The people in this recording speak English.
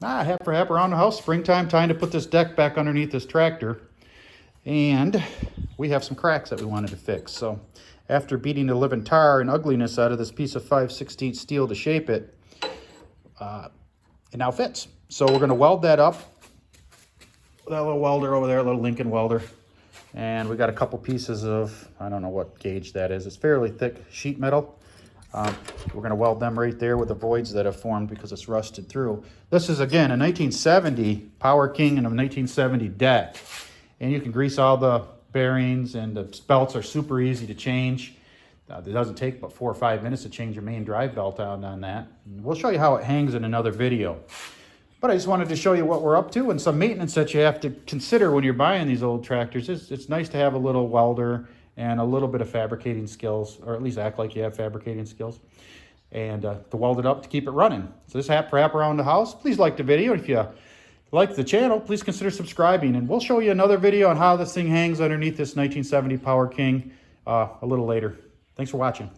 Hap around the house. Springtime, time to put this deck back underneath this tractor. And we have some cracks that we wanted to fix. So after beating the living tar and ugliness out of this piece of 5/16 steel to shape it, it now fits. So we're going to weld that up with that little welder over there, a little Lincoln welder. And we got a couple pieces of, I don't know what gauge that is. It's fairly thick sheet metal. We're going to weld them right there with the voids that have formed because it's rusted through. This is, again, a 1970 Power King and a 1970 deck. And you can grease all the bearings, and the belts are super easy to change. It doesn't take but 4 or 5 minutes to change your main drive belt out on that. And we'll show you how it hangs in another video. But I just wanted to show you what we're up to and some maintenance that you have to consider when you're buying these old tractors. It's nice to have a little welder and a little bit of fabricating skills, or at least act like you have fabricating skills, and to weld it up to keep it running. So this Hap around the house. Please like the video. If you like the channel, please consider subscribing, and we'll show you another video on how this thing hangs underneath this 1970 Power King a little later. Thanks for watching.